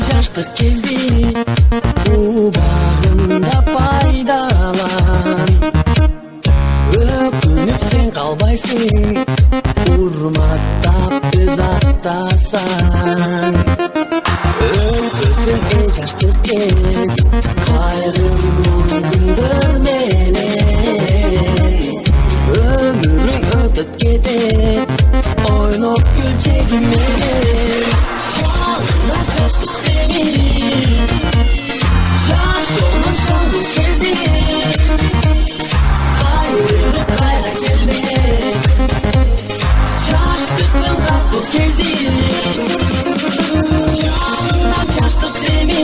Жаштык кезди убагында пайдалан, өкүнүп сен калбайсың, урматтап ызаттасаң. Өткөзүң жаштык кез кайгымын күндөр менен, өмүрүң өтөт кетет ойноп күлчегим менен. Жалына жаштык жашоонун шаңдуу кези, кайрылып кайра келбек, жаштыктын катуу кези. Жалына жаштык деми,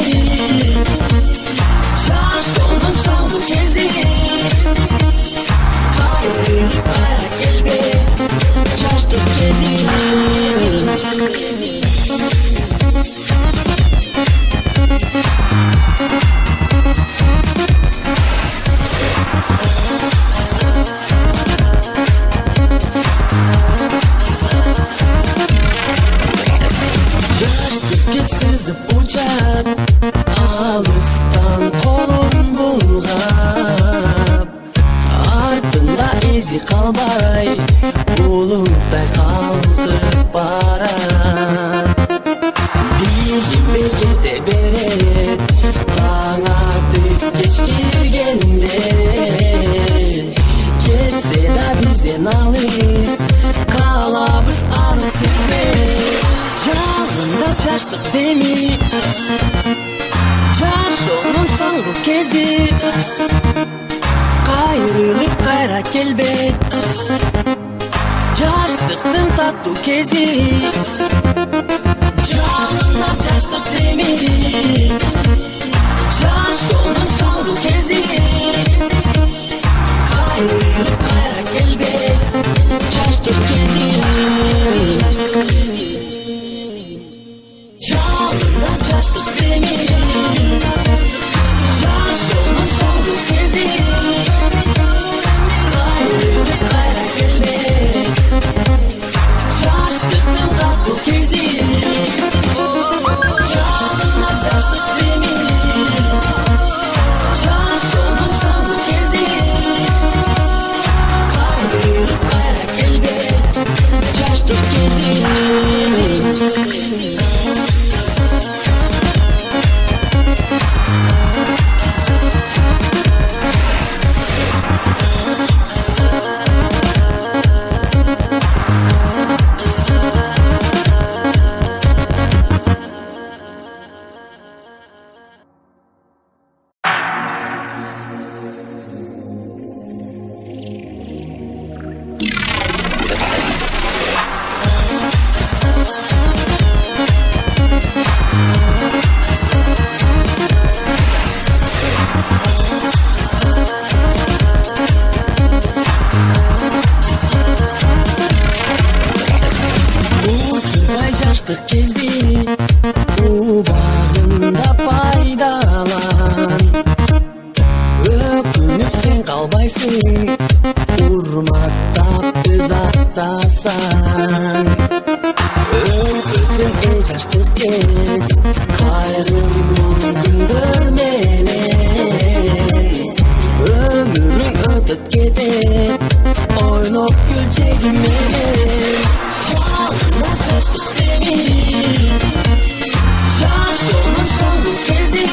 жашоонун шаңдуу кези, кайрылып кайра келбек, жаштык кези. Сызып учат алыстан колун булгап, артында изи калбай булуттай калкып барат. Билим бекерде берет таң атып кеч киргенде, кетсе да бизден алыс калабыз алыс сизбей. Жалында жаштык деми, жашоонун шаңдуу кези, кайрылып кайра келбек, жаштыктын таттуу кези. Жалында жаштык деми, жашоонун шаңдуу кези, кайрылып кайра келбек, жаштык кези. Жалына жаштык деми, жашоонун шаңдуу кези, кайрылып кайра келбек, жаштыктын катуу кези. Жалына жаштык деми, жашоонун шаңдуу кези, кайрылып кайра келбек, жаштык кези. Жаштык кезди убагында пайдалан, өкүнүп сен калбайсың, урматтап ызаттасаң. Өткөзүң жаштык кез кайгымын күндөр менен, өмүрүң өтөт кетет ойноп күлчегим менен. Жалына жаштык деми, жашоонун шаңдуу кези,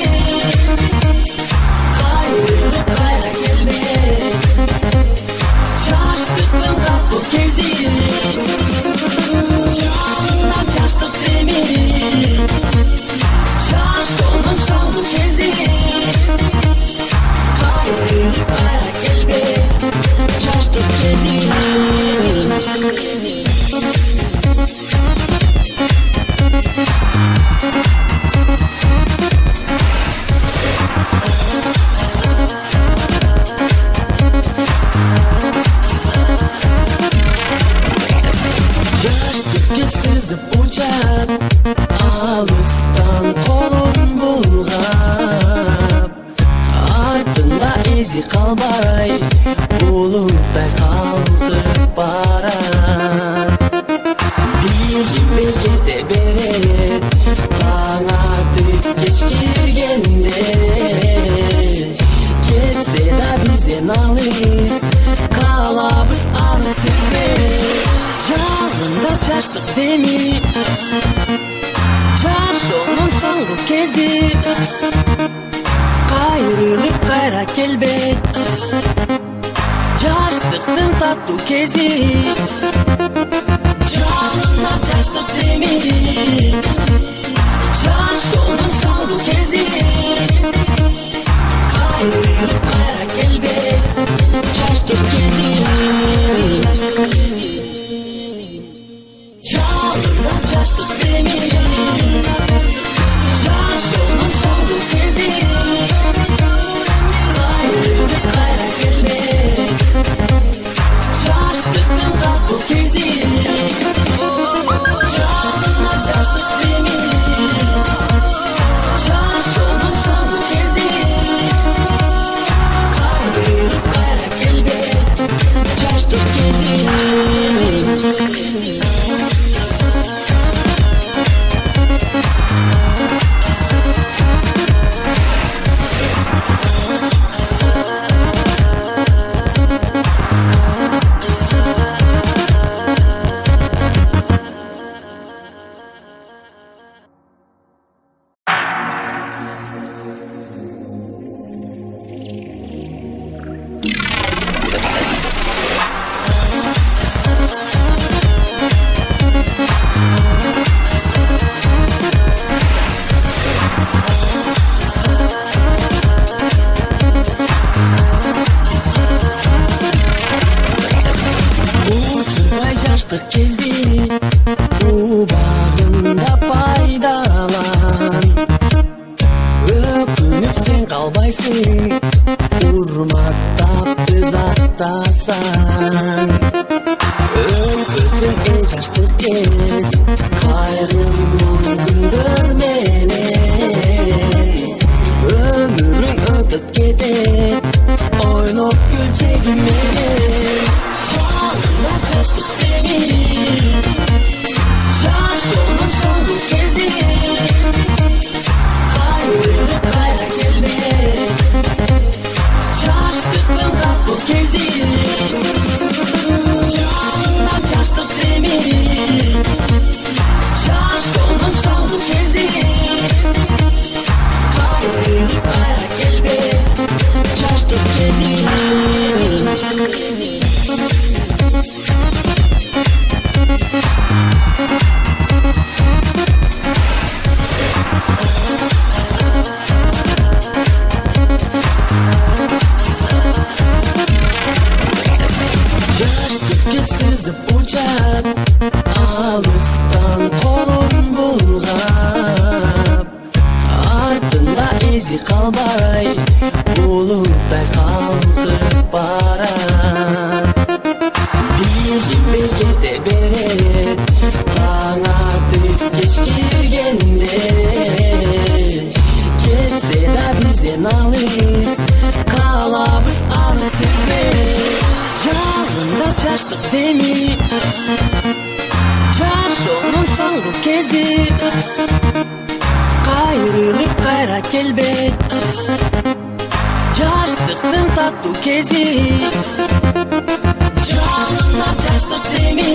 кайрылып кайра келбек, жаштыктын катуу кези. Жалына жаштык деми, жашоонун шаңдуу кези, кайрылып кайра келбек, жаштык кези. калбай булуттай калкып барат. Билинбей кете берет таң атып кеч киргенде, кетсе да бизден алыс калабыз алыс эмес. Жагында жаштык деми, жашоонун соңку кези, кайрылып кайра келбейт жаштыктын таттуу кези. Жагында жаштык деми, жашоонун соңку кези, кайрылып кайра келбейт жаштык кези. Жагында жаштык деми, жашоонун соңку кези, кайрылып кайра келбейт жаштыктын таттуу кези. Жагында жаштык деми, жашоонун соңку кези, кайрылып кайра келбейт жаштык кези. Жаштык кезди убагында пайдалан, өкүнүп сен калбайсың, урматтап ызаттасан. Өткөзүң эй жаштык кез, кайрымдуу күндөр менен, өмүрүң өтүп кетет ойноп күлчегим менен. Жагында жаштык деми, жашоонун соңку кези, кайрылып кайра келбейт жаштыктын таттуу кези. Жагында жаштык деми, жашоонун соңку кези, кайрылып кайра келбейт жаштык кези. Жаштыкка сызып учат, алыстан колун булгап, артында изи калбай булуттай калкып барат. Билинбей кете берет таң атып кеч киргенде, кетсе да бизден алыс калабыз алыс эмес. Жагында жаштык деми, жашоонун соңку кези, кайрылып кайра келбейт жаштыктын таттуу кези. Жагында жаштык деми,